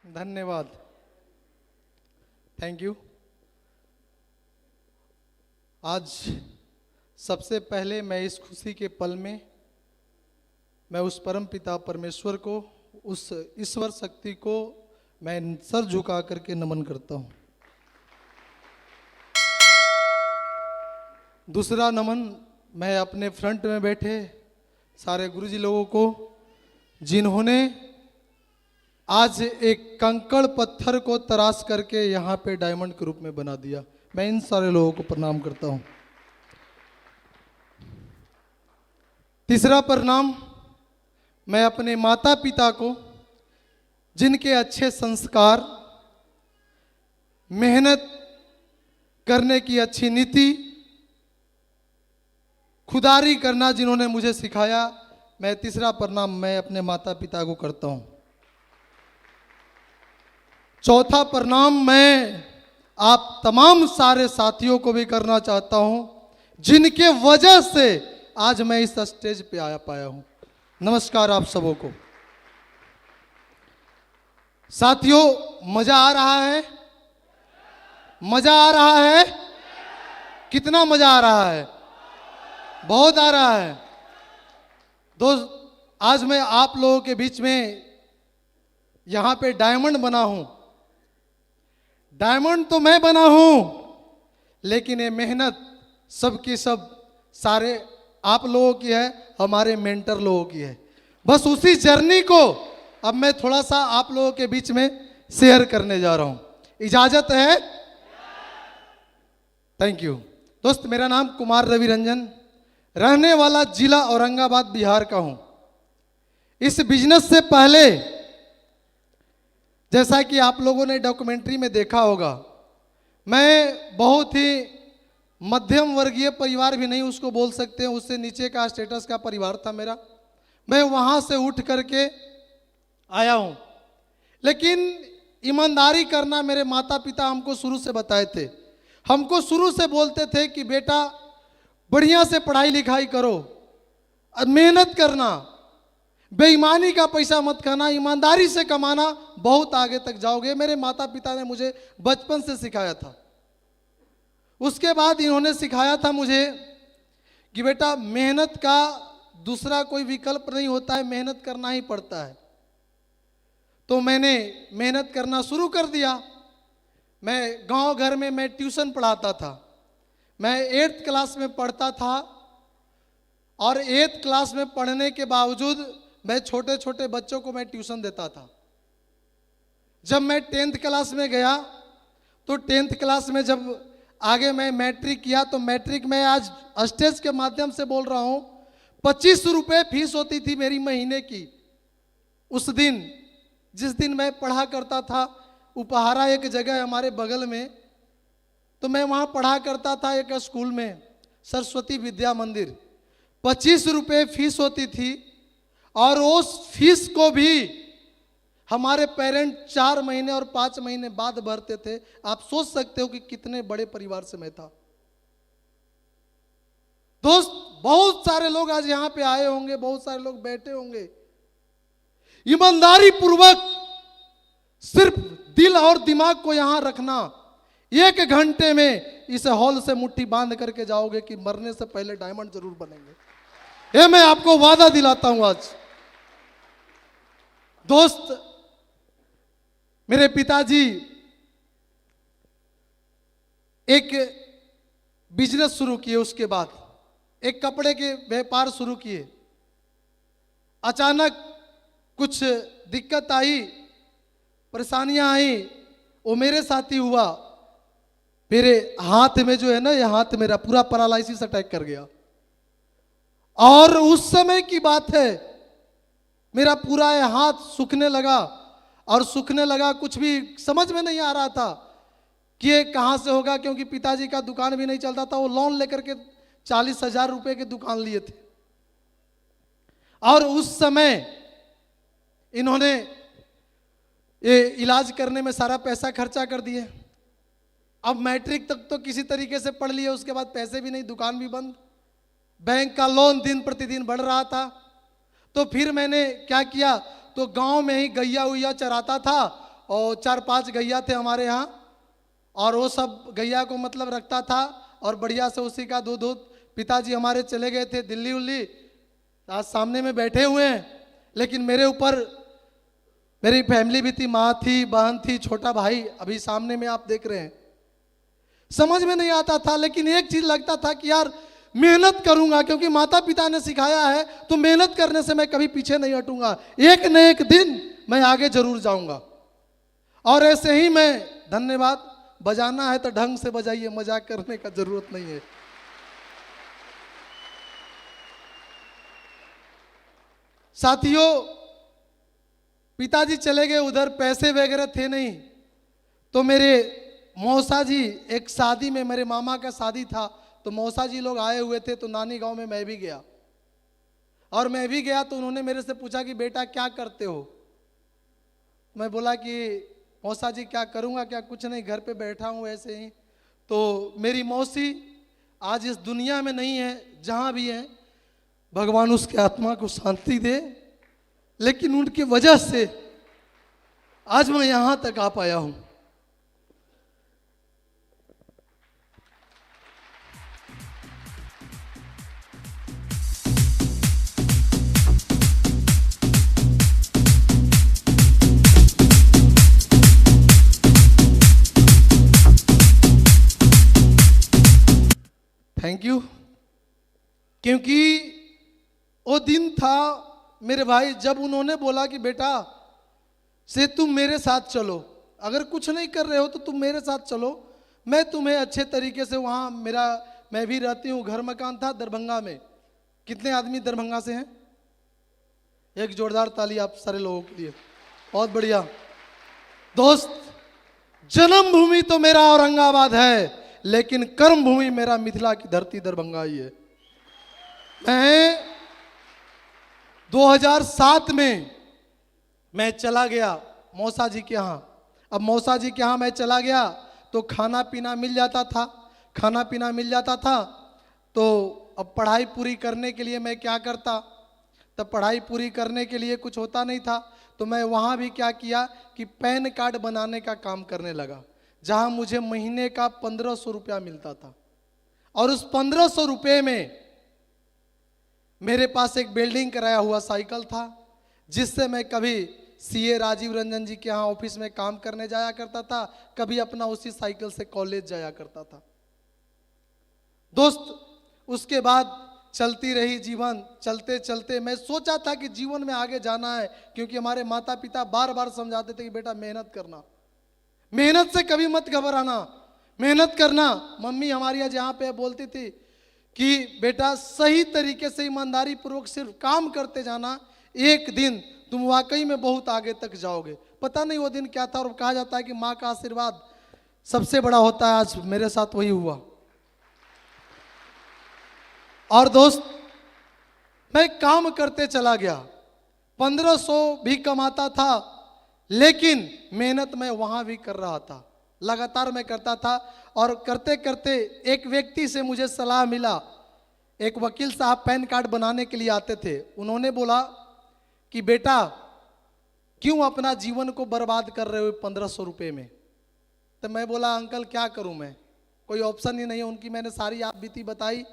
धन्यवाद। Thank you. आज सबसे पहले मैं इस खुशी के पल में मैं उस परम पिता परमेश्वर को, उस ईश्वर शक्ति को मैं सर झुका करके नमन करता हूँ। दूसरा नमन मैं अपने फ्रंट में बैठे सारे गुरुजी लोगों को, जिन्होंने आज एक कंकड़ पत्थर को तराश करके यहाँ पे डायमंड के रूप में बना दिया। मैं इन सारे लोगों को प्रणाम करता हूँ। तीसरा प्रणाम मैं अपने माता पिता को, जिनके अच्छे संस्कार, मेहनत करने की अच्छी नीति, खुदारी करना जिन्होंने मुझे सिखाया, मैं तीसरा प्रणाम मैं अपने माता पिता को करता हूं। चौथा प्रणाम मैं आप तमाम सारे साथियों को भी करना चाहता हूं, जिनके वजह से आज मैं इस स्टेज पे आया पाया हूं। नमस्कार आप सबों को। साथियों, मजा आ रहा है? मजा आ रहा है? कितना मजा आ रहा है? बहुत आ रहा है। दोस्त, आज मैं आप लोगों के बीच में यहां पे डायमंड बना हूं। डायमंड तो मैं बना हूं, लेकिन ये मेहनत सबकी सब सारे आप लोगों की है, हमारे मेंटर लोगों की है। बस उसी जर्नी को अब मैं थोड़ा सा आप लोगों के बीच में शेयर करने जा रहा हूं। इजाजत है? Thank you. दोस्त, मेरा नाम कुमार रवि रंजन, रहने वाला जिला औरंगाबाद बिहार का हूं। इस बिजनेस से पहले, जैसा कि आप लोगों ने डॉक्यूमेंट्री में देखा होगा, मैं बहुत ही मध्यम वर्गीय परिवार भी नहीं उसको बोल सकते हैं, उससे नीचे का स्टेटस का परिवार था मेरा। मैं वहां से उठ करके आया हूं, लेकिन ईमानदारी करना मेरे माता पिता हमको शुरू से बताए थे। हमको शुरू से बोलते थे कि बेटा बढ़िया से पढ़ाई लिखाई करो, मेहनत करना, बेईमानी का पैसा मत खाना, ईमानदारी से कमाना, बहुत आगे तक जाओगे। मेरे माता पिता ने मुझे बचपन से सिखाया था। उसके बाद इन्होंने सिखाया था मुझे कि बेटा मेहनत का दूसरा कोई विकल्प नहीं होता है, मेहनत करना ही पड़ता है। तो मैंने मेहनत करना शुरू कर दिया। मैं गांव घर में मैं ट्यूशन पढ़ाता था। मैं 8th क्लास में पढ़ता था और 8th क्लास में पढ़ने के बावजूद मैं छोटे छोटे बच्चों को मैं ट्यूशन देता था। जब मैं 10th क्लास में गया तो 10th क्लास में जब आगे मैं मैट्रिक किया, तो मैट्रिक में आज स्टेज के माध्यम से बोल रहा हूं, 25 रुपये फीस होती थी मेरी महीने की। उस दिन जिस दिन मैं पढ़ा करता था, उपहारा एक जगह है हमारे बगल में, तो मैं वहाँ पढ़ा करता था एक स्कूल में, सरस्वती विद्या मंदिर। 25 रुपये फीस होती थी और उस फीस को भी हमारे पेरेंट 4 महीने और 5 महीने बाद भरते थे। आप सोच सकते हो कि कितने बड़े परिवार से मैं था। दोस्त, बहुत सारे लोग आज यहाँ पे आए होंगे, बहुत सारे लोग बैठे होंगे। ईमानदारी पूर्वक सिर्फ दिल और दिमाग को यहां रखना, 1 घंटे में इस हॉल से मुट्ठी बांध करके जाओगे कि मरने से पहले डायमंड जरूर बनेंगे। ये मैं आपको वादा दिलाता हूं आज। दोस्त, मेरे पिताजी एक बिजनेस शुरू किए, उसके बाद एक कपड़े के व्यापार शुरू किए। अचानक कुछ दिक्कत आई, परेशानियां आई, वो मेरे साथ ही हुआ। मेरे हाथ में जो है ना, ये हाथ मेरा पूरा पैरालिसिस अटैक कर गया। और उस समय की बात है, मेरा पूरा ये हाथ सूखने लगा और सूखने लगा। कुछ भी समझ में नहीं आ रहा था कि ये कहां से होगा, क्योंकि पिताजी का दुकान भी नहीं चलता था। वो लोन लेकर के 40,000 रुपए की दुकान लिए थे। और उस समय इन्होंने ये इलाज करने में सारा पैसा खर्चा कर दिए। अब मैट्रिक तक तो किसी तरीके से पढ़ लिए, उसके बाद पैसे भी नहीं, दुकान भी बंद, बैंक का लोन दिन प्रतिदिन बढ़ रहा था। तो फिर मैंने क्या किया, तो गांव में ही गैया उइया चराता था और 4-5 गैया थे हमारे यहाँ, और वो सब गैया को मतलब रखता था और बढ़िया से उसी का दूध दूध। पिताजी हमारे चले गए थे दिल्ली उल्ली, आज सामने में बैठे हुए हैं, लेकिन मेरे ऊपर मेरी फैमिली भी थी, माँ थी, बहन थी, छोटा भाई अभी सामने में आप देख रहे हैं। समझ में नहीं आता था, लेकिन एक चीज लगता था कि यार मेहनत करूंगा, क्योंकि माता पिता ने सिखाया है, तो मेहनत करने से मैं कभी पीछे नहीं हटूंगा, एक न एक दिन मैं आगे जरूर जाऊंगा। और ऐसे ही मैं, धन्यवाद, बजाना है तो ढंग से बजाइए, मजाक करने का जरूरत नहीं है। साथियों, पिताजी चले गए उधर, पैसे वगैरह थे नहीं, तो मेरे मौसा जी, एक शादी में, मेरे मामा का शादी था, तो मौसा जी लोग आए हुए थे, तो नानी गांव में मैं भी गया। और मैं भी गया तो उन्होंने मेरे से पूछा कि बेटा क्या करते हो। मैं बोला कि मौसा जी क्या करूंगा, क्या कुछ नहीं, घर पे बैठा हूं ऐसे ही। तो मेरी मौसी आज इस दुनिया में नहीं है, जहां भी है भगवान उसके आत्मा को शांति दे, लेकिन उनकी वजह से आज मैं यहां तक आ पाया हूं। Thank you. क्योंकि वो दिन था मेरे भाई, जब उन्होंने बोला कि बेटा से तुम मेरे साथ चलो, अगर कुछ नहीं कर रहे हो तो तुम मेरे साथ चलो, मैं तुम्हें अच्छे तरीके से वहाँ, मैं भी रहती हूँ, घर मकान था दरभंगा में। कितने आदमी दरभंगा से हैं? एक जोरदार ताली आप सारे लोगों के लिए, बहुत बढ़िया। दोस्त, जन्मभूमि तो मेरा औरंगाबाद है, लेकिन कर्म भूमि मेरा मिथिला की धरती दरभंगा ही है। मैं 2007 में मैं चला गया मौसा जी के यहाँ। अब मौसा जी के यहाँ मैं चला गया तो खाना पीना मिल जाता था, तो अब पढ़ाई पूरी करने के लिए मैं क्या करता, तब पढ़ाई पूरी करने के लिए कुछ होता नहीं था, तो मैं वहाँ भी क्या किया कि पैन कार्ड बनाने का काम करने लगा, जहाँ मुझे महीने का 1500 रुपया मिलता था। और उस 1500 रुपये में मेरे पास एक बिल्डिंग कराया हुआ साइकिल था, जिससे मैं कभी सीए राजीव रंजन जी के यहाँ ऑफिस में काम करने जाया करता था, कभी अपना उसी साइकिल से कॉलेज जाया करता था। दोस्त, उसके बाद चलती रही जीवन, चलते चलते मैं सोचा था कि जीवन में आगे जाना है, क्योंकि हमारे माता पिता बार बार समझाते थे कि बेटा मेहनत करना, मेहनत से कभी मत घबराना, मेहनत करना। मम्मी हमारी आज यहाँ पे बोलती थी कि बेटा सही तरीके से ईमानदारी पूर्वक सिर्फ काम करते जाना, एक दिन तुम वाकई में बहुत आगे तक जाओगे। पता नहीं वो दिन क्या था, और कहा जाता है कि माँ का आशीर्वाद सबसे बड़ा होता है, आज मेरे साथ वही हुआ। और दोस्त, मैं काम करते चला गया, 1500 भी कमाता था, लेकिन मेहनत मैं वहां भी कर रहा था, लगातार मैं करता था। और करते करते एक व्यक्ति से मुझे सलाह मिला, एक वकील साहब पैन कार्ड बनाने के लिए आते थे। उन्होंने बोला कि बेटा क्यों अपना जीवन को बर्बाद कर रहे हो 1500 रुपये में। तो मैं बोला अंकल क्या करूं मैं, कोई ऑप्शन ही नहीं है। उनकी मैंने सारी आप बीती बताई,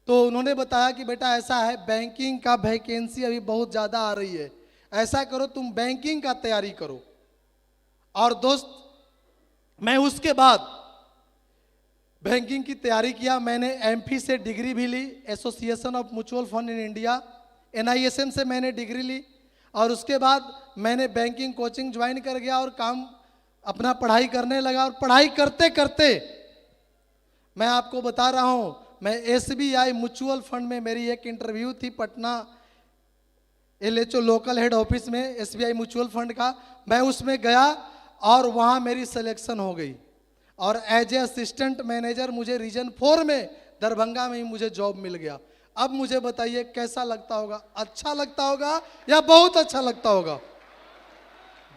तो उन्होंने बताया कि बेटा ऐसा है, बैंकिंग का वैकेंसी अभी बहुत ज़्यादा आ रही है, ऐसा करो तुम बैंकिंग का तैयारी करो। और दोस्त, मैं उसके बाद बैंकिंग की तैयारी किया। मैंने एमफी से डिग्री भी ली, association of mutual fund in India, NISM से मैंने डिग्री ली। और उसके बाद मैंने बैंकिंग कोचिंग ज्वाइन कर गया और काम अपना पढ़ाई करने लगा। और पढ़ाई करते करते मैं आपको बता रहा हूं, मैं SBI म्यूचुअल फंड में मेरी एक इंटरव्यू थी Patna LHO local head office में, SBI म्यूचुअल फंड का। मैं उसमें गया और वहां मेरी सिलेक्शन हो गई, और एज ए असिस्टेंट मैनेजर मुझे रीजन 4 में दरभंगा में ही मुझे जॉब मिल गया। अब मुझे बताइए कैसा लगता होगा, अच्छा लगता होगा या बहुत अच्छा लगता होगा।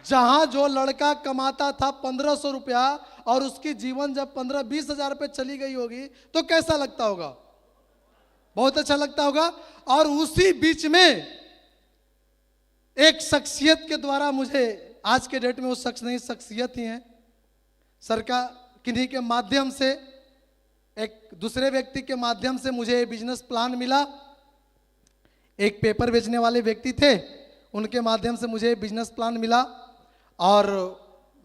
जहां जो लड़का कमाता था 1500 रुपया, और उसकी जीवन जब 15-20 हजार पे चली गई होगी, तो कैसा लगता होगा, बहुत अच्छा लगता होगा। और उसी बीच में एक शख्सियत के द्वारा मुझे आज के डेट में वो शख्स नहीं, शख्सियत ही हैं। सरकार किन्हीं के माध्यम से, एक दूसरे व्यक्ति के माध्यम से मुझे ये बिजनेस प्लान मिला। एक पेपर बेचने वाले व्यक्ति थे, उनके माध्यम से मुझे बिजनेस प्लान मिला और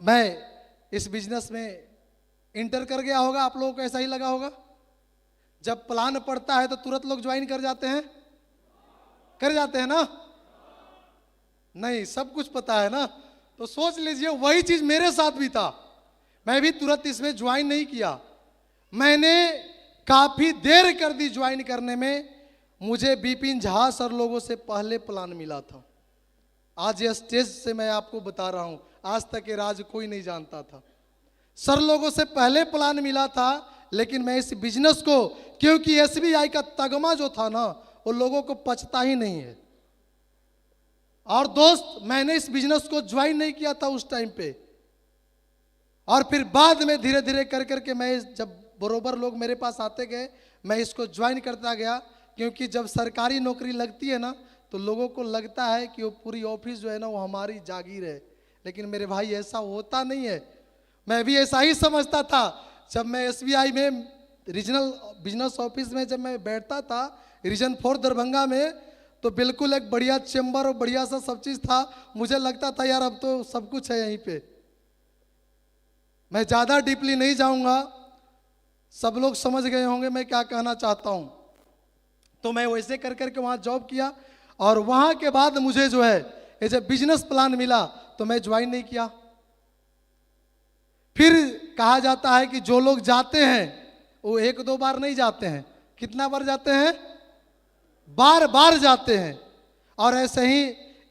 मैं इस बिजनेस में इंटर कर गया होगा। आप लोगों को ऐसा ही लगा होगा, जब प्लान पड़ता है तो तुरंत लोग ज्वाइन कर जाते हैं ना? नहीं, सब कुछ पता है ना? तो सोच लीजिए वही चीज मेरे साथ भी था। मैं भी तुरंत इसमें ज्वाइन नहीं किया, मैंने काफी देर कर दी ज्वाइन करने में। मुझे बिपिन झा सर लोगों से पहले प्लान मिला था। आज ये स्टेज से मैं आपको बता रहा हूं, आज तक ये राज कोई नहीं जानता था। सर लोगों से पहले प्लान मिला था, लेकिन मैं इस बिजनेस को, क्योंकि एसबीआई का तगमा जो था ना, वो लोगों को पचता ही नहीं है। और दोस्त, मैंने इस बिजनेस को ज्वाइन नहीं किया था उस टाइम पे, और फिर बाद में धीरे धीरे कर करके मैं, जब बरोबर लोग मेरे पास आते गए, मैं इसको ज्वाइन करता गया। क्योंकि जब सरकारी नौकरी लगती है ना, तो लोगों को लगता है कि वो पूरी ऑफिस जो है ना, वो हमारी जागीर है। लेकिन मेरे भाई, ऐसा होता नहीं है। मैं भी ऐसा ही समझता था। जब मैं एसबीआई में रीजनल बिजनेस ऑफिस में जब मैं बैठता था, रीजन 4 दरभंगा में, तो बिल्कुल एक बढ़िया चेम्बर और बढ़िया सा सब चीज़ था। मुझे लगता था यार अब तो सब कुछ है यहीं पे। मैं ज़्यादा डीपली नहीं जाऊंगा, सब लोग समझ गए होंगे मैं क्या कहना चाहता हूं। तो मैं वैसे कर करके वहाँ जॉब किया, और वहाँ के बाद मुझे जो है ये जब बिजनेस प्लान मिला तो मैं ज्वाइन नहीं किया। फिर कहा जाता है कि जो लोग जाते हैं वो 1-2 बार नहीं जाते हैं। कितना बार जाते हैं? बार बार जाते हैं। और ऐसे ही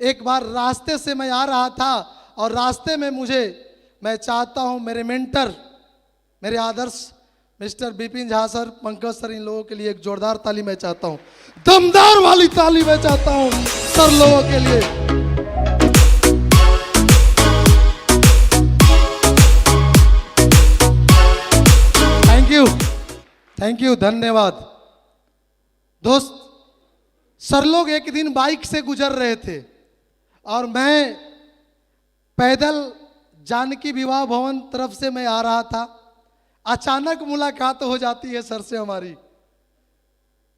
एक बार रास्ते से मैं आ रहा था, और रास्ते में मैं चाहता हूं मेरे मेंटर, मेरे आदर्श mister Bipin Jha sir, Pankaj sir, इन लोगों के लिए एक जोरदार ताली मैं चाहता हूं, दमदार वाली ताली मैं चाहता हूं सर लोगों के लिए। थैंक यू, धन्यवाद। दोस्त, सर लोग एक दिन बाइक से गुजर रहे थे, और मैं पैदल जानकी विवाह भवन तरफ से मैं आ रहा था। अचानक मुलाकात हो जाती है सर से हमारी,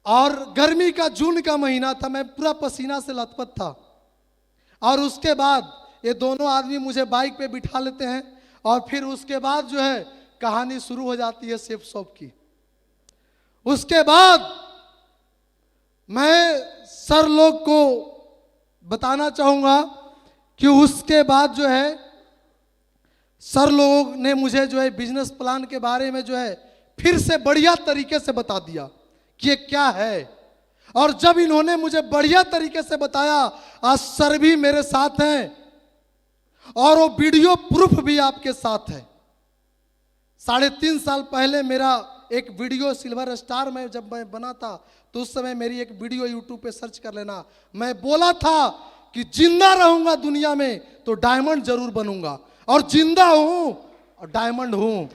और गर्मी का जून का महीना था, मैं पूरा पसीना से लथपथ था। और उसके बाद ये दोनों आदमी मुझे बाइक पे बिठा लेते हैं, और फिर उसके बाद जो है कहानी शुरू हो जाती है सेफ शॉप की। उसके बाद मैं सर लोग को बताना चाहूंगा कि उसके बाद जो है सर लोगों ने मुझे जो है बिजनेस प्लान के बारे में जो है फिर से बढ़िया तरीके से बता दिया कि ये क्या है। और जब इन्होंने मुझे बढ़िया तरीके से बताया, आज सर भी मेरे साथ हैं, और वो वीडियो प्रूफ भी आपके साथ है। 3.5 साल पहले मेरा एक वीडियो सिल्वर स्टार में जब मैं बना था, तो उस समय मेरी एक वीडियो यूट्यूब पे सर्च कर लेना। मैं बोला था कि जिंदा रहूंगा दुनिया में तो डायमंड जरूर बनूंगा, और जिंदा हूं और डायमंड हूं।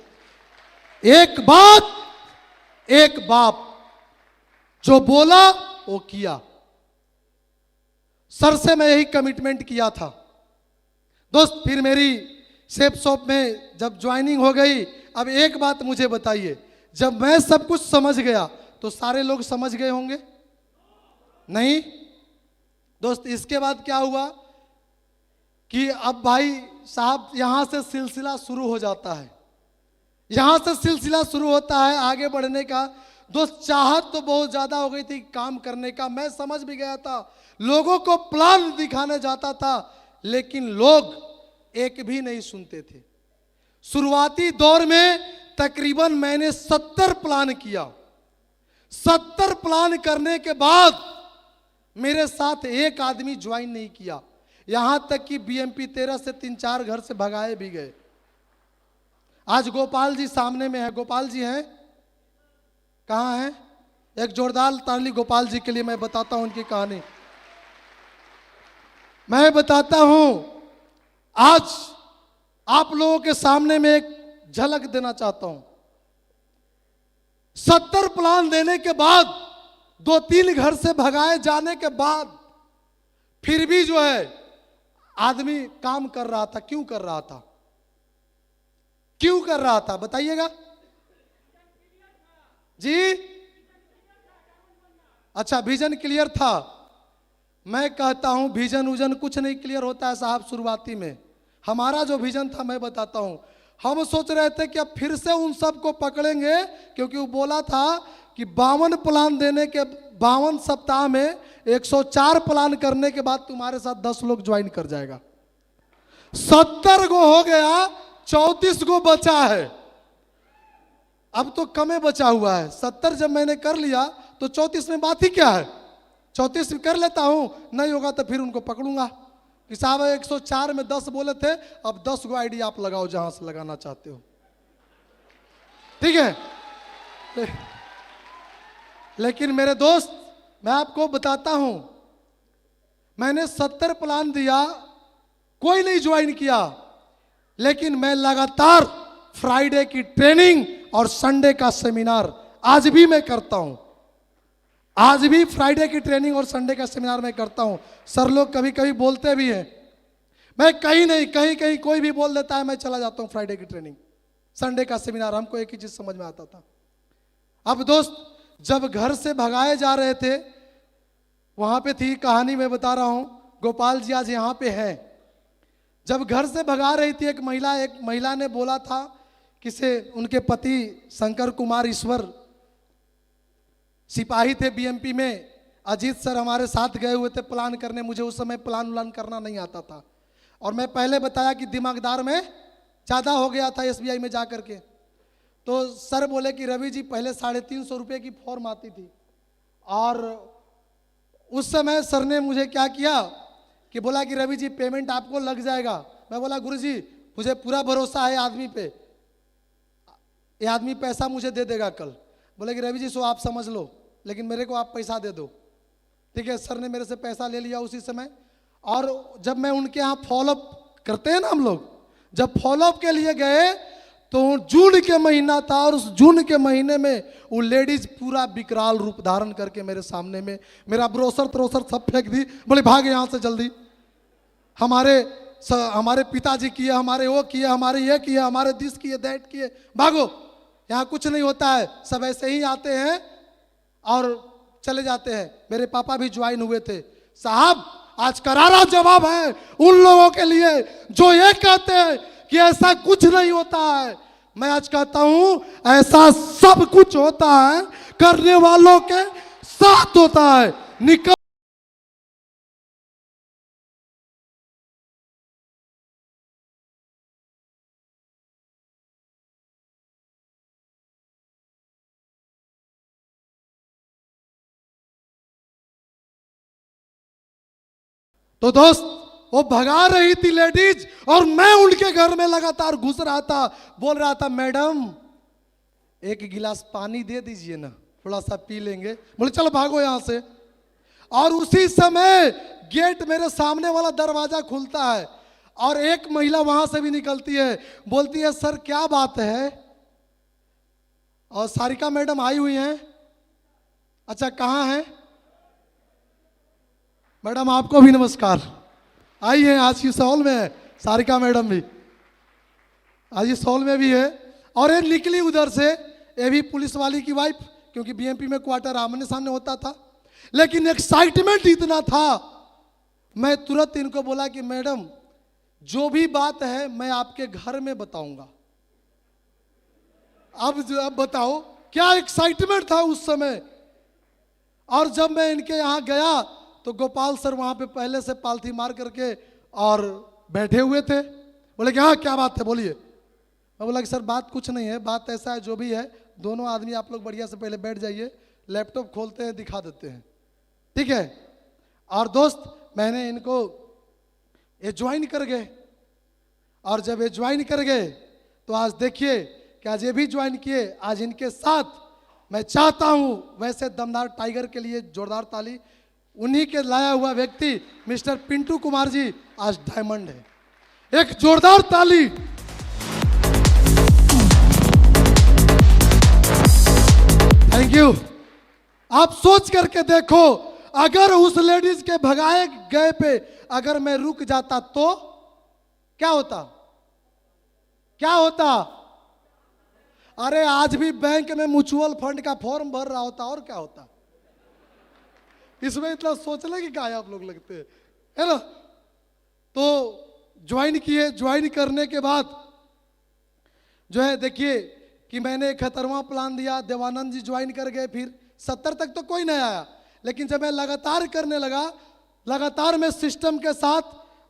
एक बात, एक बाप, जो बोला वो किया। सर से मैं यही कमिटमेंट किया था। दोस्त, फिर मेरी सेफ शॉप में जब ज्वाइनिंग हो गई, अब एक बात मुझे बताइए, जब मैं सब कुछ समझ गया तो सारे लोग समझ गए होंगे? नहीं दोस्त। इसके बाद क्या हुआ कि अब भाई साहब यहां से सिलसिला शुरू हो जाता है, यहां से सिलसिला शुरू होता है आगे बढ़ने का। दोस्त, चाहत तो बहुत ज्यादा हो गई थी काम करने का, मैं समझ भी गया था, लोगों को प्लान दिखाने जाता था, लेकिन लोग एक भी नहीं सुनते थे। शुरुआती दौर में तकरीबन मैंने 70 प्लान किया। 70 प्लान करने के बाद मेरे साथ एक आदमी ज्वाइन नहीं किया, यहां तक कि बीएमपी 13 से 3-4 घर से भगाए भी गए। आज गोपाल जी सामने में है, गोपाल जी हैं, कहां हैं? एक जोरदार ताली गोपाल जी के लिए। मैं बताता हूं उनकी कहानी, मैं बताता हूं। आज आप लोगों के सामने में एक झलक देना चाहता हूं। 70 प्लान देने के बाद, 2-3 घर से भगाए जाने के बाद, फिर भी जो है आदमी काम कर रहा था, क्यों कर रहा था? क्यों कर रहा था बताइएगा जी। अच्छा, विजन क्लियर था। मैं कहता हूं विजन उजन कुछ नहीं क्लियर होता है साहब। शुरुआती में हमारा जो विजन था मैं बताता हूं। हम सोच रहे थे कि अब फिर से उन सबको पकड़ेंगे, क्योंकि वो बोला था कि 52 प्लान देने के 52 सप्ताह में 104 प्लान करने के बाद तुम्हारे साथ 10 लोग ज्वाइन कर जाएगा। 70 गो हो गया, 34 गो बचा है। अब तो कमे बचा हुआ है। 70 जब मैंने कर लिया तो 34 में बात ही क्या है। 34 कर लेता हूं, नहीं होगा तो फिर उनको पकड़ूंगा कि साहब 104 में 10 बोले थे, अब 10 गो आईडी आप लगाओ जहां से लगाना चाहते हो, ठीक है। लेकिन मेरे दोस्त, मैं आपको बताता हूं, मैंने 70 प्लान दिया, कोई नहीं ज्वाइन किया। लेकिन मैं लगातार फ्राइडे की ट्रेनिंग और संडे का सेमिनार आज भी मैं करता हूं। आज भी फ्राइडे की ट्रेनिंग और संडे का सेमिनार मैं करता हूं। सर लोग कभी कभी बोलते भी हैं, मैं कहीं नहीं, कहीं कहीं कोई भी बोल देता है, मैं चला जाता हूं फ्राइडे की ट्रेनिंग, संडे का सेमिनार। हमको एक ही चीज समझ में आता था। अब दोस्त, जब घर से भगाए जा रहे थे, वहां पे थी कहानी मैं बता रहा हूं। गोपाल जी आज यहां पे है। जब घर से भगा रही थी एक महिला ने बोला था कि से उनके पति शंकर कुमार ईश्वर सिपाही थे बीएमपी में। अजीत सर हमारे साथ गए हुए थे प्लान करने। मुझे उस समय प्लान उलान करना नहीं आता था, और मैं पहले बताया कि दिमागदार में ज़्यादा हो गया था एसबीआई में जा करके। तो सर बोले कि रवि जी, पहले 350 रुपये की फॉर्म आती थी, और उस समय सर ने मुझे क्या किया कि बोला कि रवि जी पेमेंट आपको लग जाएगा। मैं बोला गुरु जी मुझे पूरा भरोसा है आदमी पे, ये आदमी पैसा मुझे दे देगा कल। बोले कि रवि जी सो आप समझ लो, लेकिन मेरे को आप पैसा दे दो, ठीक है। सर ने मेरे से पैसा ले लिया उसी समय। और जब मैं उनके यहाँ फॉलोअप करते हैं ना हम लोग, जब फॉलोअप के लिए गए तो जून के महीना था, और उस जून के महीने में वो लेडीज पूरा विकराल रूप धारण करके मेरे सामने में मेरा ब्रोसर त्रोसर सब फेंक दी। बोले भागे यहाँ से जल्दी, हमारे पिताजी किए, हमारे वो किए, हमारे ये किए, हमारे दिस किए, दैट किए, भागो, यहाँ कुछ नहीं होता है। सब ऐसे ही आते हैं और चले जाते हैं। मेरे पापा भी ज्वाइन हुए थे। साहब आज करारा जवाब है उन लोगों के लिए जो ये कहते हैं कि ऐसा कुछ नहीं होता है। मैं आज कहता हूं ऐसा सब कुछ होता है, करने वालों के साथ होता है। निकल तो दोस्त, वो भगा रही थी लेडीज, और मैं उनके घर में लगातार घुस रहा था, बोल रहा था मैडम एक गिलास पानी दे दीजिए ना, थोड़ा सा पी लेंगे। बोले चलो भागो यहां से। और उसी समय गेट मेरे सामने वाला दरवाजा खुलता है, और एक महिला वहां से भी निकलती है, बोलती है सर क्या बात है। और सारिका मैडम आई हुई हैं। अच्छा कहाँ हैं मैडम? आपको भी नमस्कार। आई है, आज की सॉल में है सारिका मैडम भी, आज ये सॉल में भी है। और ये निकली उधर से, ये भी पुलिस वाली की वाइफ, क्योंकि बीएमपी में क्वार्टर आमने सामने होता था। लेकिन एक्साइटमेंट इतना था, मैं तुरंत इनको बोला कि मैडम जो भी बात है मैं आपके घर में बताऊंगा। अब बताओ क्या एक्साइटमेंट था उस समय। और जब मैं इनके यहाँ गया तो गोपाल सर वहां पे पहले से पालथी मार करके और बैठे हुए थे। बोले कि हाँ क्या बात है बोलिए। मैं बोला कि सर बात कुछ नहीं है, बात ऐसा है जो भी है, दोनों आदमी आप लोग बढ़िया से पहले बैठ जाइए, लैपटॉप खोलते हैं दिखा देते हैं, ठीक है। और दोस्त मैंने इनको ये ज्वाइन कर गए, और जब ये ज्वाइन कर गए तो आज देखिए कि आज ये भी ज्वाइन किए। आज इनके साथ मैं चाहता हूं, वैसे दमदार टाइगर के लिए जोरदार ताली, उन्हीं के लाया हुआ व्यक्ति मिस्टर पिंटू कुमार जी आज डायमंड है। एक जोरदार ताली। Thank you. आप सोच करके देखो, अगर उस लेडीज के भगाए गए पे अगर मैं रुक जाता तो क्या होता? क्या होता? अरे आज भी बैंक में म्यूचुअल फंड का फॉर्म भर रहा होता, और क्या होता? इसमें इतना सोचने की क्या आप लोग लगते हैं, है ना? तो ज्वाइन किए, ज्वाइन करने के बाद जो है देखिए कि मैंने 71वां प्लान दिया, देवानंद जी ज्वाइन कर गए, फिर 70 तक तो कोई नहीं आया, लेकिन जब मैं लगातार करने लगा, लगातार मैं सिस्टम के साथ,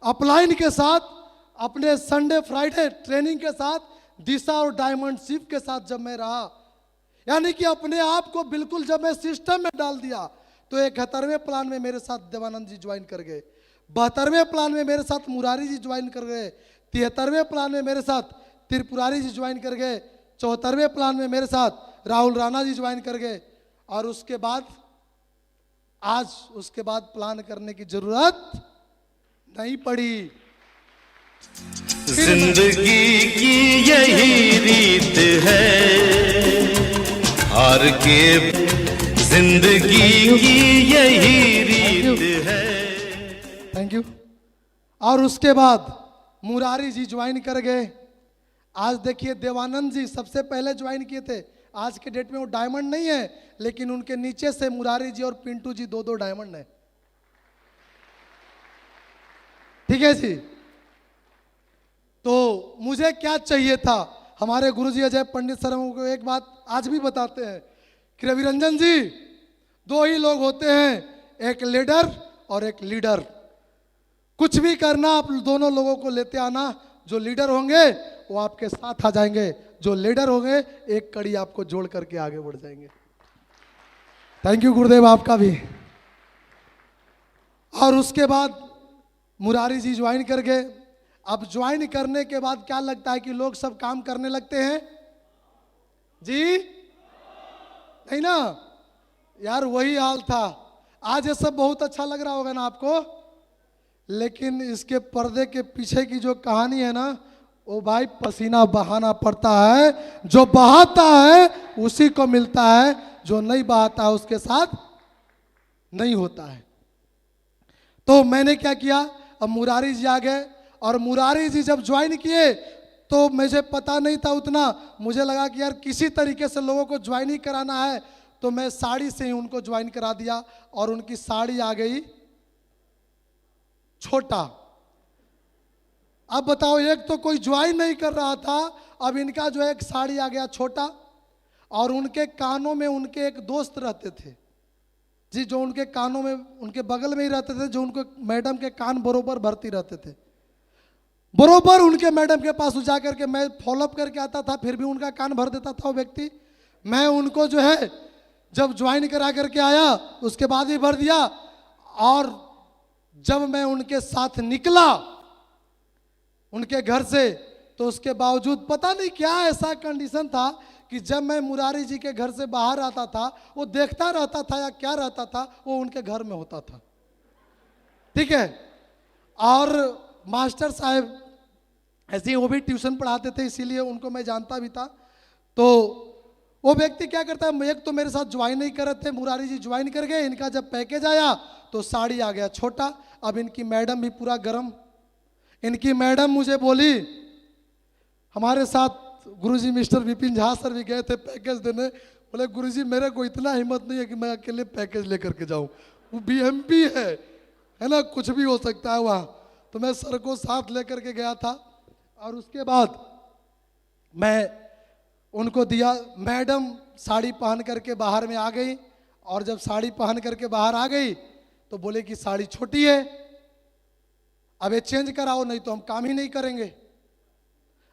अपलाइन के साथ, अपने संडे फ्राइडे ट्रेनिंग के साथ, दिशा और डायमंड शिप के साथ जब मैं रहा, यानी कि अपने आप को बिल्कुल जब मैं सिस्टम में डाल दिया, तो 71वें प्लान में मेरे साथ देवानंद जी ज्वाइन कर गए, 72वें प्लान में मेरे साथ मुरारी जी ज्वाइन कर गए, 73वें प्लान में मेरे साथ त्रिपुरारी जी ज्वाइन कर गए, 74वें प्लान में मेरे साथ राहुल राणा जी ज्वाइन कर गए, और उसके बाद आज उसके बाद प्लान करने की जरूरत नहीं पड़ी। जिंदगी की यही रीत है, हार के जिंदगी की यही रीत है। Thank you. और उसके बाद मुरारी जी ज्वाइन कर गए। आज देखिए देवानंद जी सबसे पहले ज्वाइन किए थे, आज के डेट में वो डायमंड नहीं है, लेकिन उनके नीचे से मुरारी जी और पिंटू जी दो डायमंड है। ठीक है जी। तो मुझे क्या चाहिए था, हमारे गुरुजी अजय पंडित सर को एक बात आज भी बताते हैं कि रवि रंजन जी, दो ही लोग होते हैं, एक लीडर और एक लीडर। कुछ भी करना आप दोनों लोगों को लेते आना, जो लीडर होंगे वो आपके साथ आ जाएंगे, जो लीडर होंगे एक कड़ी आपको जोड़ करके आगे बढ़ जाएंगे। थैंक यू गुरुदेव आपका भी। और उसके बाद मुरारी जी ज्वाइन कर गए। अब ज्वाइन करने के बाद क्या लगता है कि लोग सब काम करने लगते हैं जी? नहीं ना यार, वही हाल था। आज ये सब बहुत अच्छा लग रहा होगा ना आपको, लेकिन इसके पर्दे के पीछे की जो कहानी है ना, वो भाई पसीना बहाना पड़ता है। जो बहाता है उसी को मिलता है, जो नहीं बहाता है उसके साथ नहीं होता है। तो मैंने क्या किया, अब मुरारी जी आ गए, और मुरारी जी जब ज्वाइन किए तो मुझे पता नहीं था उतना, मुझे लगा कि यार किसी तरीके से लोगों को ज्वाइन ही कराना है, तो मैं साड़ी से ही उनको ज्वाइन करा दिया, और उनकी साड़ी आ गई छोटा। अब बताओ, एक तो कोई ज्वाइन नहीं कर रहा था, अब इनका जो है एक साड़ी आ गया छोटा। और उनके कानों में उनके एक दोस्त रहते थे जी, जो उनके कानों में उनके बगल में ही रहते थे, जो उनको मैडम के कान बरोबर भरती रहते थे। बरोबर उनके मैडम के पास जा करके मैं फॉलोअप करके आता था, फिर भी उनका कान भर देता था वो व्यक्ति। मैं उनको जो है जब ज्वाइन करा करके आया उसके बाद ही भर दिया। और जब मैं उनके साथ निकला उनके घर से, तो उसके बावजूद पता नहीं क्या ऐसा कंडीशन था कि जब मैं मुरारी जी के घर से बाहर आता था, वो देखता रहता था या क्या रहता था, वो उनके घर में होता था। ठीक है। और मास्टर साहब ऐसे ही वो भी ट्यूशन पढ़ाते थे, इसीलिए उनको मैं जानता भी था। तो वो व्यक्ति क्या करता है, एक तो मेरे साथ ज्वाइन नहीं कर रहे थे, मुरारी जी ज्वाइन कर गए। इनका जब पैकेज आया तो साड़ी आ गया छोटा। अब इनकी मैडम भी पूरा गर्म। इनकी मैडम मुझे बोली, हमारे साथ गुरुजी मिस्टर विपिन झा सर भी गए थे पैकेज देने, बोले गुरुजी मेरे को इतना हिम्मत नहीं है कि मैं अकेले पैकेज लेकर के जाऊं, वो बीएमपी है ना, कुछ भी हो सकता है वहाँ। तो मैं सर को साथ लेकर के गया था, और उसके बाद मैं उनको दिया। मैडम साड़ी पहन करके बाहर में आ गई, और जब साड़ी पहन करके बाहर आ गई तो बोले कि साड़ी छोटी है, अब ये चेंज कराओ नहीं तो हम काम ही नहीं करेंगे।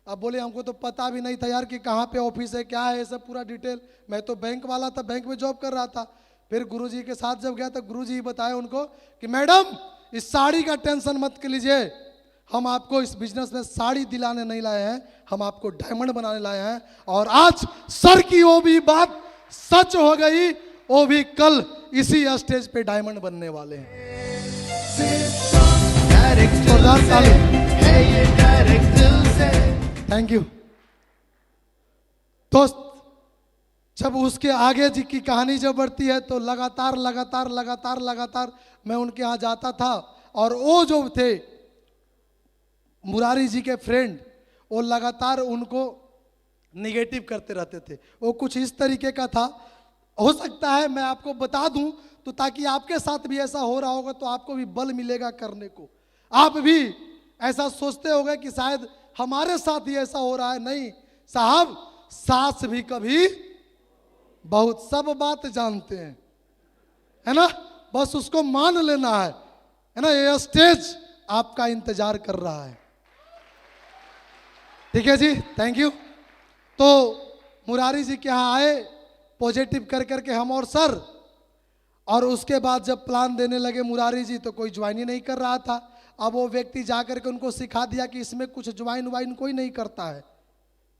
अब बोले हमको तो पता भी नहीं था यार कि कहाँ पे ऑफिस है, क्या है, ये सब पूरा डिटेल। मैं तो बैंक वाला था, बैंक में जॉब कर रहा था। फिर गुरुजी के साथ जब गया तो गुरुजी बताया उनको कि मैडम इस साड़ी का टेंशन मत लीजिए, हम आपको इस बिजनेस में साड़ी दिलाने नहीं लाए हैं, हम आपको डायमंड बनाने लाए हैं। और आज सर की वो भी बात सच हो गई, वो भी कल इसी स्टेज पे डायमंड बनने वाले हैं। थैंक यू दोस्त। जब उसके आगे जी की कहानी जब बढ़ती है तो लगातार लगातार लगातार लगातार मैं उनके यहाँ जाता था, और वो जो थे मुरारी जी के फ्रेंड, वो लगातार उनको निगेटिव करते रहते थे। वो कुछ इस तरीके का था, हो सकता है मैं आपको बता दूं तो ताकि आपके साथ भी ऐसा हो रहा होगा तो आपको भी बल मिलेगा करने को। आप भी ऐसा सोचते होंगे कि शायद हमारे साथ ही ऐसा हो रहा है। नहीं साहब, सास भी कभी बहुत सब बात जानते हैं, है ना, बस उसको मान लेना है ना। ये स्टेज आपका इंतजार कर रहा है। ठीक है जी, थैंक यू। तो मुरारी जी के यहाँ आए पॉजिटिव कर करके हम और सर, और उसके बाद जब प्लान देने लगे मुरारी जी तो कोई ज्वाइन ही नहीं कर रहा था। अब वो व्यक्ति जाकर के उनको सिखा दिया कि इसमें कुछ ज्वाइन वाइन कोई नहीं करता है,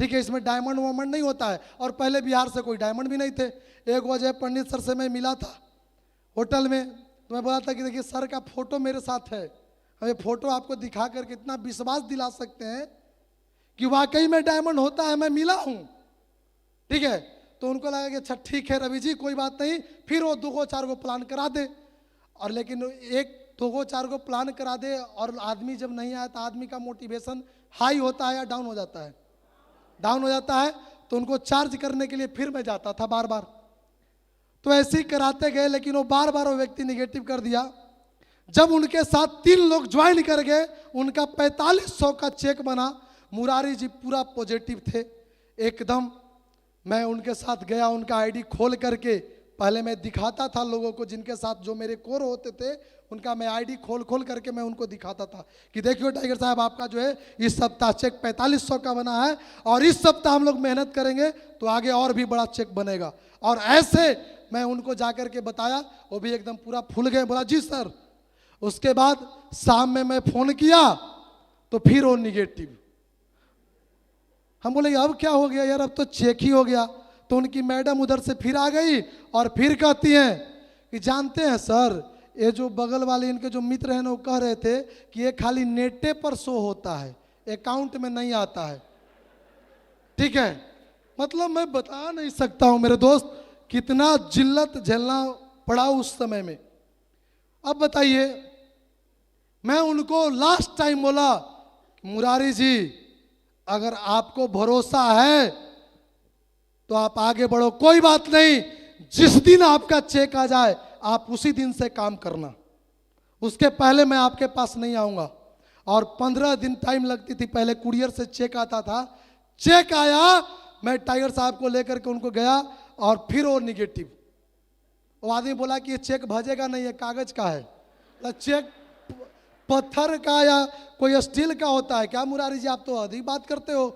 ठीक है, इसमें डायमंड वामंड नहीं होता है। और पहले बिहार से कोई डायमंड भी नहीं थे। एक वजह पंडित सर से मैं मिला था होटल में, तो मैं बोला था कि देखिए सर का फोटो मेरे साथ है, हमें फोटो आपको दिखा करके इतना विश्वास दिला सकते हैं कि वाकई में डायमंड होता है, मैं मिला हूँ, ठीक है। तो उनको लगा कि अच्छा ठीक है रवि जी कोई बात नहीं, फिर वो 2-4 को प्लान करा दे। और लेकिन 1-2-4 को प्लान करा दे और आदमी जब नहीं आया तो आदमी का मोटिवेशन हाई होता है या डाउन हो जाता है? डाउन हो जाता है। तो उनको चार्ज करने के लिए फिर मैं जाता था बार बार, तो ऐसे ही कराते गए, लेकिन वो बार बार वो व्यक्ति निगेटिव कर दिया। जब उनके साथ 3 लोग ज्वाइन कर गए, उनका 4500 का चेक बना। मुरारी जी पूरा पॉजिटिव थे एकदम। मैं उनके साथ गया, उनका आईडी खोल करके पहले मैं दिखाता था लोगों को, जिनके साथ जो मेरे कोर होते थे उनका मैं आईडी खोल खोल करके मैं उनको दिखाता था कि देखियो टाइगर साहब आपका जो है इस सप्ताह चेक 4500 का बना है, और इस सप्ताह हम लोग मेहनत करेंगे तो आगे और भी बड़ा चेक बनेगा। और ऐसे मैं उनको जाकर के बताया, वो भी एकदम पूरा फूल गए, बोला जी सर। उसके बाद शाम में मैं फोन किया तो फिर वो निगेटिव। हम बोले अब क्या हो गया यार, अब तो चेक ही हो गया। तो उनकी मैडम उधर से फिर आ गई और फिर कहती हैं कि जानते हैं सर, ये जो बगल वाले इनके जो मित्र हैं ना वो कह रहे थे कि ये खाली नेटे पर शो होता है, अकाउंट में नहीं आता है। ठीक है, मतलब मैं बता नहीं सकता हूं मेरे दोस्त कितना जिल्लत झेलना पड़ा उस समय में। अब बताइए, मैं उनको लास्ट टाइम बोला मुरारी जी अगर आपको भरोसा है तो आप आगे बढ़ो, कोई बात नहीं, जिस दिन आपका चेक आ जाए आप उसी दिन से काम करना, उसके पहले मैं आपके पास नहीं आऊंगा। और 15 दिन टाइम लगती थी, पहले कुरियर से चेक आता था। चेक आया, मैं टाइगर साहब को लेकर के उनको गया और फिर वो निगेटिव। वो आदमी बोला कि ये चेक भेजेगा नहीं, ये कागज का है। चेक पत्थर का या कोई स्टील का होता है क्या मुरारी जी, आप तो अधिक बात करते हो।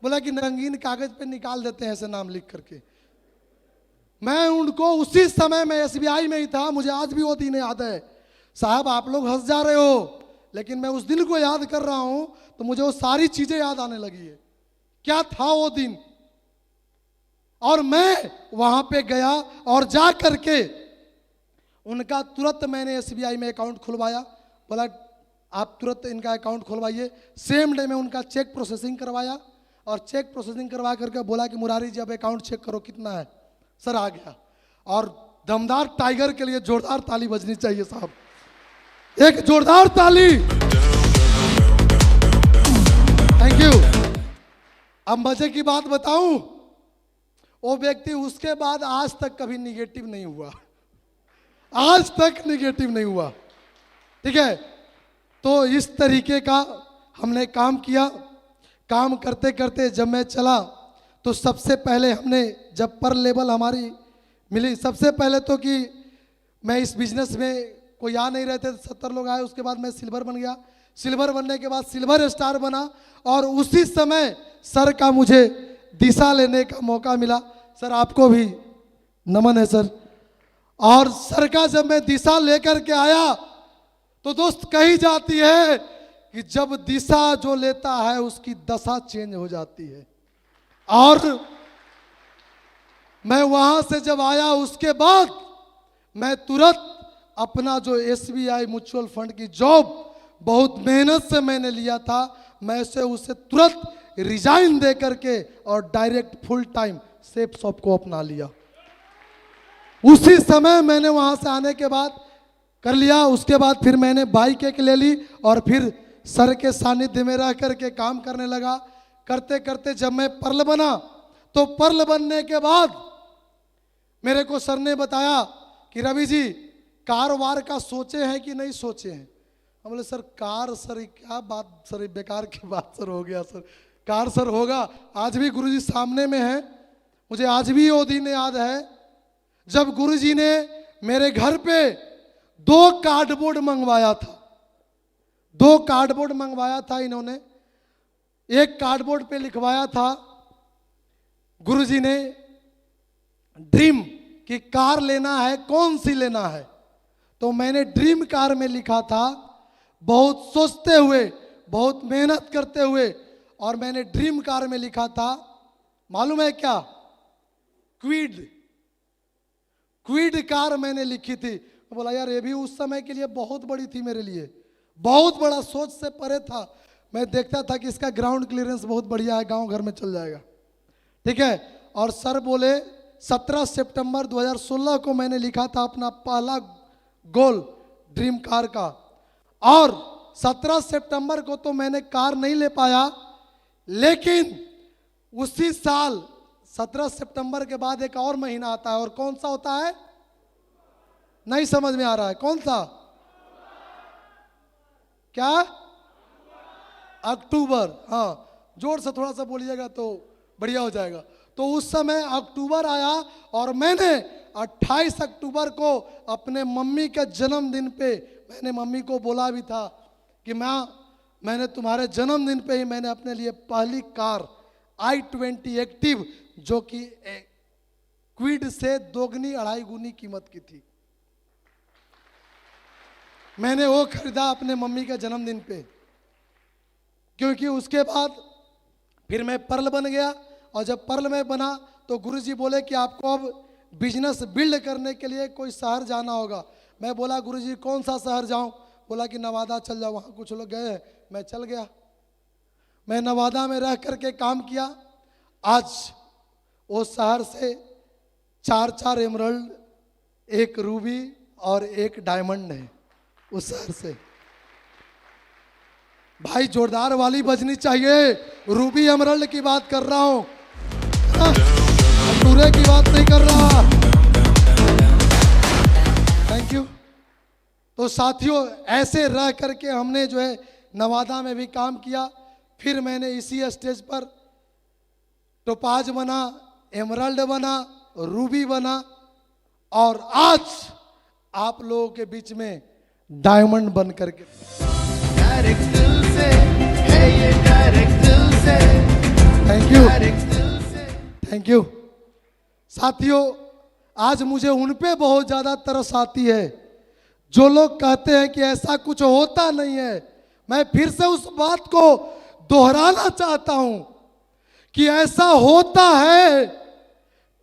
बोला कि रंगीन कागज पे निकाल देते हैं ऐसे नाम लिख करके। मैं उनको उसी समय में SBI में ही था, मुझे आज भी वो दिन याद है। साहब आप लोग हंस जा रहे हो, लेकिन मैं उस दिन को याद कर रहा हूं तो मुझे वो सारी चीजें याद आने लगी है, क्या था वो दिन। और मैं वहां पे गया और जा करके उनका तुरंत मैंने SBI में अकाउंट खुलवाया। बोला आप तुरंत इनका अकाउंट खुलवाइए। सेम डे में उनका चेक प्रोसेसिंग करवाया, और चेक प्रोसेसिंग करवा करके बोला कि मुरारी जी अब अकाउंट चेक करो कितना है। सर आ गया। और दमदार टाइगर के लिए जोरदार ताली बजनी चाहिए साहब, एक जोरदार ताली। Thank you. अब मजे की बात बताऊं, वो व्यक्ति उसके बाद आज तक कभी निगेटिव नहीं हुआ, आज तक निगेटिव नहीं हुआ। ठीक है, तो इस तरीके का हमने काम किया। काम करते करते जब मैं चला तो सबसे पहले हमने जब पर लेवल हमारी मिली, सबसे पहले तो कि मैं इस बिजनेस में कोई आ नहीं रहे थे, 70 लोग आए। उसके बाद मैं सिल्वर बन गया। सिल्वर बनने के बाद सिल्वर स्टार बना, और उसी समय सर का मुझे दिशा लेने का मौका मिला। सर आपको भी नमन है सर। और सर का जब मैं दिशा लेकर के आया तो दोस्त कही जाती है कि जब दिशा जो लेता है उसकी दशा चेंज हो जाती है। और मैं वहां से जब आया उसके बाद मैं तुरंत अपना जो SBI म्यूचुअल फंड की जॉब बहुत मेहनत से मैंने लिया था, मैं उसे तुरंत रिजाइन दे करके और direct full time safe shop को अपना लिया। उसी समय मैंने वहां से आने के बाद कर लिया। उसके बाद फिर मैंने बाइक एक ले ली और फिर सर के सानिध्य में रह करके काम करने लगा। करते करते जब मैं पर्ल बना तो पर्ल बनने के बाद मेरे को सर ने बताया कि रवि जी कार वार का सोचे हैं कि नहीं सोचे हैं। हम बोले सर कार सर क्या बात सर, बेकार की बात सर हो गया सर, कार सर होगा। आज भी गुरुजी सामने में है, मुझे आज भी वो दिन याद है जब गुरुजी ने मेरे घर पे 2 कार्डबोर्ड मंगवाया था। 2 कार्डबोर्ड मंगवाया था इन्होंने। एक कार्डबोर्ड पे लिखवाया था गुरुजी ने ड्रीम की कार लेना है, कौन सी लेना है। तो मैंने ड्रीम कार में लिखा था, बहुत सोचते हुए बहुत मेहनत करते हुए, और मैंने ड्रीम कार में लिखा था मालूम है क्या, क्वीड। क्वीड कार मैंने लिखी थी। बोला यार ये भी उस समय के लिए बहुत बड़ी थी, मेरे लिए बहुत बड़ा, सोच से परे था। मैं देखता था कि इसका ग्राउंड क्लियरेंस बहुत बढ़िया है, गांव घर में चल जाएगा, ठीक है। और सर बोले 17 सितंबर 2016 को मैंने लिखा था अपना पहला गोल ड्रीम कार का, और 17 सितंबर को तो मैंने कार नहीं ले पाया, लेकिन उसी साल 17 सितंबर के बाद एक और महीना आता है, और कौन सा होता है नहीं समझ में आ रहा है, कौन सा, क्या, अक्टूबर। हाँ जोर से थोड़ा सा बोलिएगा तो बढ़िया हो जाएगा। तो उस समय अक्टूबर आया और मैंने 28 अक्टूबर को अपने मम्मी के जन्मदिन पे मैंने मम्मी को बोला भी था कि मैंने तुम्हारे जन्मदिन पे ही मैंने अपने लिए पहली कार i20 एक्टिव, जो कि क्विड से 2-2.5 गुनी कीमत की थी, मैंने वो खरीदा अपने मम्मी के जन्मदिन पे। क्योंकि उसके बाद फिर मैं पर्ल बन गया, और जब पर्ल में बना तो गुरुजी बोले कि आपको अब बिजनेस बिल्ड करने के लिए कोई शहर जाना होगा। मैं बोला गुरुजी कौन सा शहर जाऊं। बोला कि नवादा चल जाओ, वहाँ कुछ लोग गए हैं। मैं चल गया, मैं नवादा में रह करके काम किया। आज वो शहर से 4 एमरल्ड, 1 रूबी और 1 डायमंड है उस शहर से। भाई जोरदार वाली बजनी चाहिए। रूबी एमरल्ड की बात कर रहा हूं, पूरे की बात नहीं कर रहा। Thank you. तो साथियों ऐसे रह करके हमने जो है नवादा में भी काम किया। फिर मैंने इसी स्टेज पर टोपाज बना, एमरल्ड बना, रूबी बना, और आज आप लोगों के बीच में डायमंड बन करके। Thank you, thank you. साथियों आज मुझे उन पे बहुत ज्यादा तरस आती है जो लोग कहते हैं कि ऐसा कुछ होता नहीं है। मैं फिर से उस बात को दोहराना चाहता हूं कि ऐसा होता है,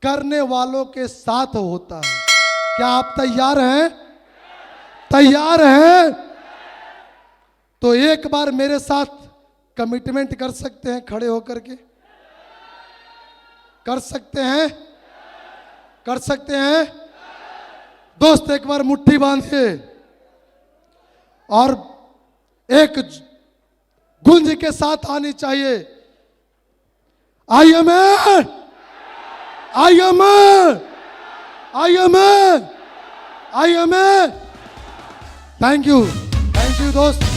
करने वालों के साथ होता है। क्या आप तैयार हैं? तैयार हैं? तो एक बार मेरे साथ कमिटमेंट कर सकते हैं, खड़े होकर के कर सकते हैं, कर सकते हैं दोस्त। एक बार मुट्ठी बांधिए और एक गुंज के साथ आनी चाहिए। आई एम थैंक यू दोस्त।